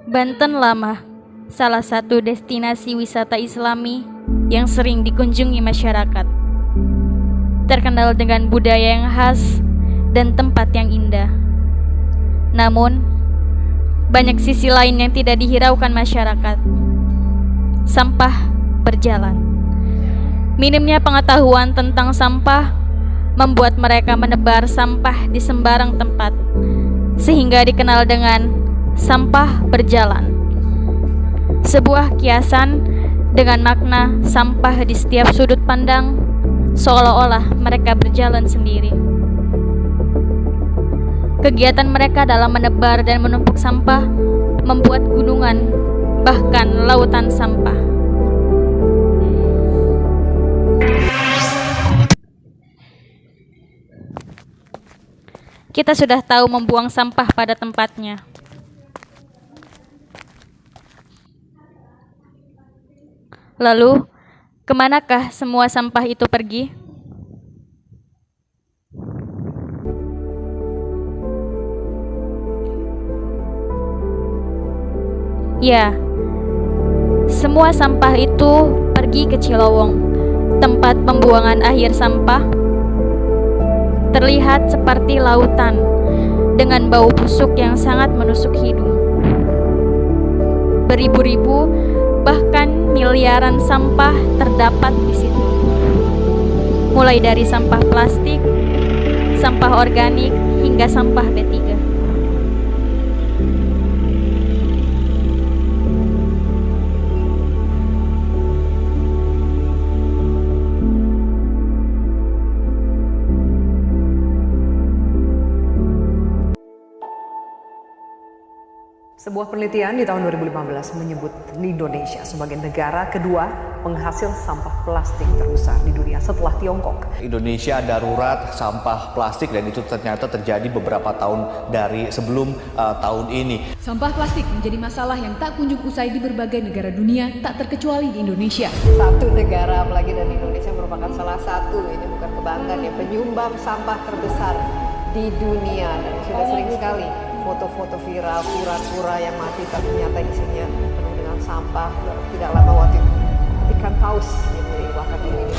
Banten Lama, salah satu destinasi wisata Islami yang sering dikunjungi masyarakat. Terkenal dengan budaya yang khas dan tempat yang indah. Namun, banyak sisi lain yang tidak dihiraukan masyarakat. Sampah berjalan. Minimnya pengetahuan tentang sampah membuat mereka menebar sampah di sembarang tempat, sehingga dikenal dengan sampah berjalan. Sebuah kiasan dengan makna sampah di setiap sudut pandang, seolah-olah mereka berjalan sendiri. Kegiatan mereka dalam menebar dan menumpuk sampah membuat gunungan, bahkan lautan sampah. Kita sudah tahu membuang sampah pada tempatnya. Lalu, kemanakah semua sampah itu pergi? Ya, semua sampah itu pergi ke Cilowong, tempat pembuangan akhir sampah. Terlihat seperti lautan dengan bau busuk yang sangat menusuk hidung. Beribu-ribu, bahkan miliaran sampah terdapat di situ. Mulai dari sampah plastik, sampah organik, hingga sampah B3. Sebuah penelitian di tahun 2015 menyebut Indonesia sebagai negara kedua penghasil sampah plastik terbesar di dunia setelah Tiongkok. Indonesia darurat sampah plastik dan itu ternyata terjadi beberapa tahun dari sebelum tahun ini. Sampah plastik menjadi masalah yang tak kunjung usai di berbagai negara dunia, tak terkecuali di Indonesia. Satu negara, apalagi dan Indonesia merupakan salah satu, ini bukan kebanggaan ya, penyumbang sampah terbesar di dunia. Dan sudah sering sekali foto-foto viral, pura-pura yang mati tapi ternyata isinya penuh dengan sampah. Tidak lama waktu itu ikan paus yang dari Wakatobi ini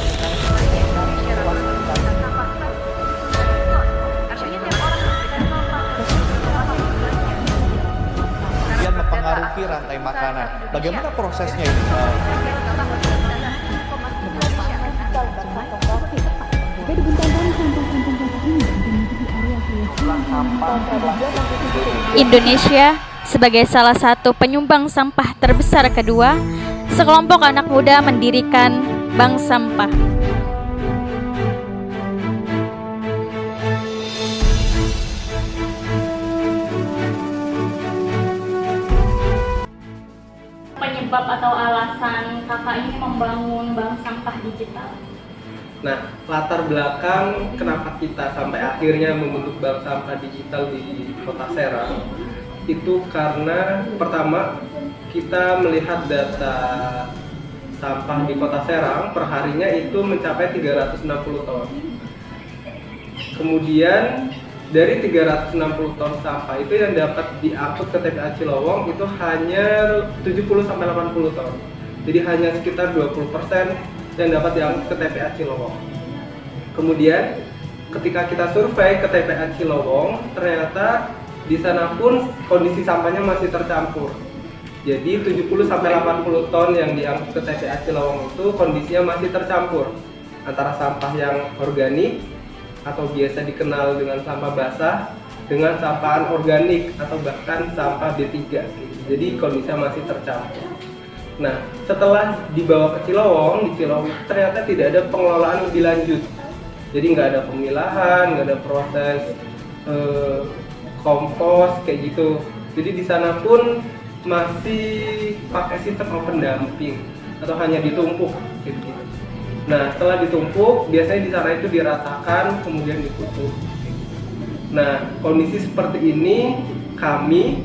kemudian mempengaruhi rantai makanan. Bagaimana prosesnya ini? Indonesia sebagai salah satu penyumbang sampah terbesar kedua, sekelompok anak muda mendirikan Bank Sampah. Penyebab atau alasan kakak ini membangun bank sampah digital? Nah, latar belakang kenapa kita sampai akhirnya membentuk bank sampah digital di Kota Serang itu karena pertama kita melihat data sampah di Kota Serang per harinya itu mencapai 360 ton. Kemudian dari 360 ton sampah itu yang dapat diangkut ke TPA Cilowong itu hanya 70-80 ton. Jadi hanya sekitar 20% yang dapat diangkut ke TPA Cilowong. Kemudian ketika kita survei ke TPA Cilowong, ternyata di sana pun kondisi sampahnya masih tercampur. Jadi 70-80 ton yang diangkut ke TPA Cilowong itu kondisinya masih tercampur antara sampah yang organik atau biasa dikenal dengan sampah basah dengan sampah organik atau bahkan sampah B3. Jadi kondisinya masih tercampur. Nah, setelah dibawa ke Cilowong, di Cilowong ternyata tidak ada pengelolaan lebih lanjut. Jadi nggak ada pemilahan, nggak ada proses kompos kayak gitu. Jadi di sana pun masih pakai sistem open dumping atau hanya ditumpuk gitu. Nah, setelah ditumpuk, biasanya di sana itu diratakan, kemudian ditutup. Nah, kondisi seperti ini kami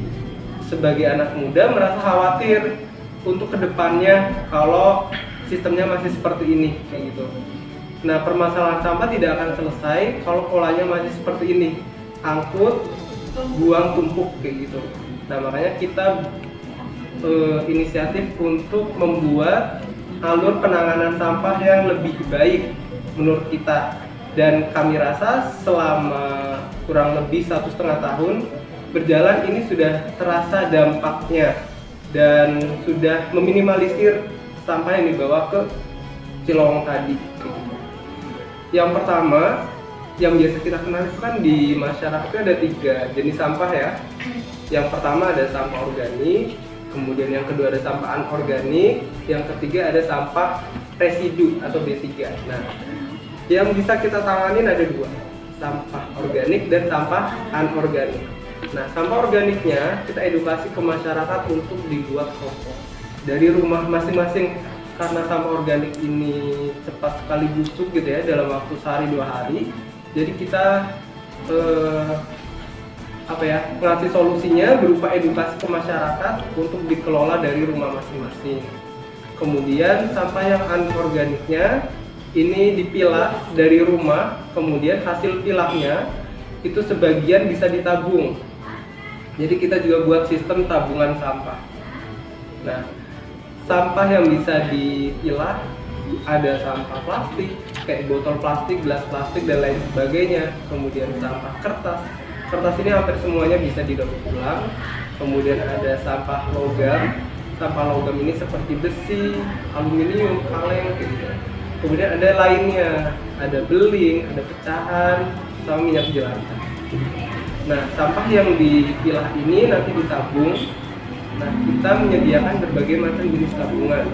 sebagai anak muda merasa khawatir untuk kedepannya kalau sistemnya masih seperti ini kayak gitu. Nah, permasalahan sampah tidak akan selesai kalau polanya masih seperti ini, angkut, buang, tumpuk kayak gitu. Nah, makanya kita inisiatif untuk membuat alur penanganan sampah yang lebih baik menurut kita. Dan kami rasa selama kurang lebih 1,5 tahun berjalan ini sudah terasa dampaknya dan sudah meminimalisir sampah yang dibawa ke Cilowong tadi. Yang pertama, yang biasa kita kenal itu kan di masyarakat itu ada 3 jenis sampah ya. Yang pertama ada sampah organik, kemudian yang kedua ada sampah anorganik, yang ketiga ada sampah residu atau B3. Nah, yang bisa kita tanganin ada 2, sampah organik dan sampah anorganik. Nah, sampah organiknya kita edukasi ke masyarakat untuk dibuat kompos dari rumah masing-masing, karena sampah organik ini cepat sekali busuk gitu ya, dalam waktu sehari 2 hari. Jadi kita ngasih solusinya berupa edukasi ke masyarakat untuk dikelola dari rumah masing-masing. Kemudian sampah yang anorganiknya ini dipilah dari rumah, kemudian hasil pilahnya itu sebagian bisa ditabung. Jadi kita juga buat sistem tabungan sampah. Nah, sampah yang bisa dipilah ada sampah plastik, kayak botol plastik, gelas plastik, dan lain sebagainya. Kemudian sampah kertas. Kertas ini hampir semuanya bisa didaur ulang. Kemudian ada sampah logam. Sampah logam ini seperti besi, aluminium, kaleng gitu. Kemudian ada lainnya, ada beling, ada pecahan, sama minyak jelantah. Nah, sampah yang dipilah ini nanti ditabung. Nah, kita menyediakan berbagai macam jenis tabungan.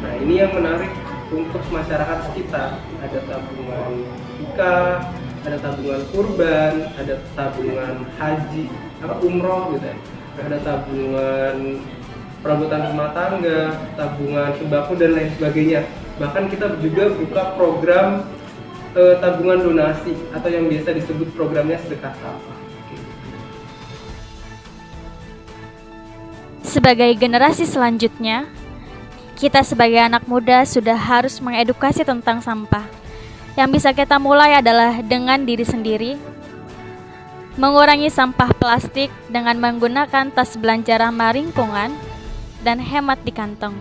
Nah, ini yang menarik untuk masyarakat sekitar. Ada tabungan nikah, ada tabungan kurban, ada tabungan haji, umroh gitu. Ada tabungan perabotan rumah tangga, tabungan sembako dan lain sebagainya. Bahkan kita juga buka program tabungan donasi atau yang biasa disebut programnya sedekah sampah. Sebagai generasi selanjutnya, kita sebagai anak muda sudah harus mengedukasi tentang sampah. Yang bisa kita mulai adalah dengan diri sendiri, mengurangi sampah plastik dengan menggunakan tas belanja ramah lingkungan dan hemat di kantong.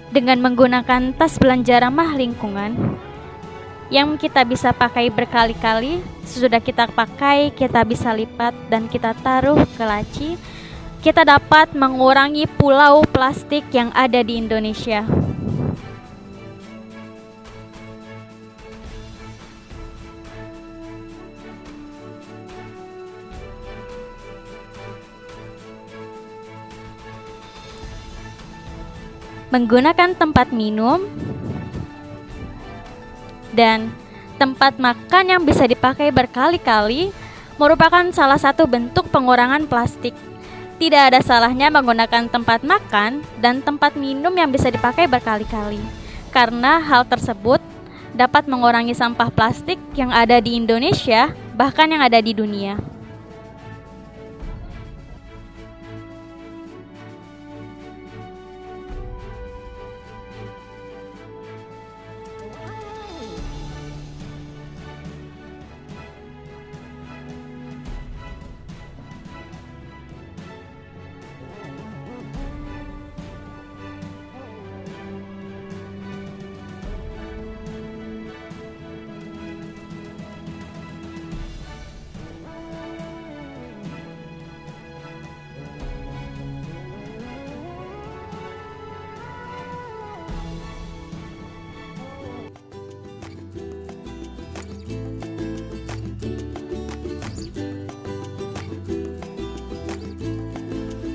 Dengan menggunakan tas belanja ramah lingkungan yang kita bisa pakai berkali-kali, sesudah kita pakai kita bisa lipat dan kita taruh ke laci, kita dapat mengurangi pulau plastik yang ada di Indonesia. Menggunakan tempat minum dan tempat makan yang bisa dipakai berkali-kali merupakan salah satu bentuk pengurangan plastik. Tidak ada salahnya menggunakan tempat makan dan tempat minum yang bisa dipakai berkali-kali, karena hal tersebut dapat mengurangi sampah plastik yang ada di Indonesia, bahkan yang ada di dunia.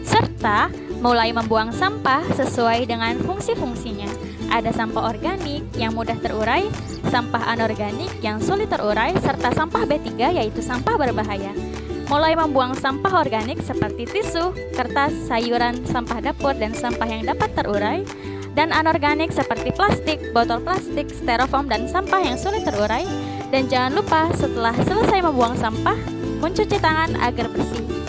Serta mulai membuang sampah sesuai dengan fungsi-fungsinya. Ada sampah organik yang mudah terurai, sampah anorganik yang sulit terurai, serta sampah B3 yaitu sampah berbahaya. Mulai membuang sampah organik seperti tisu, kertas, sayuran, sampah dapur, dan sampah yang dapat terurai, dan anorganik seperti plastik, botol plastik, styrofoam, dan sampah yang sulit terurai. Dan jangan lupa setelah selesai membuang sampah, mencuci tangan agar bersih.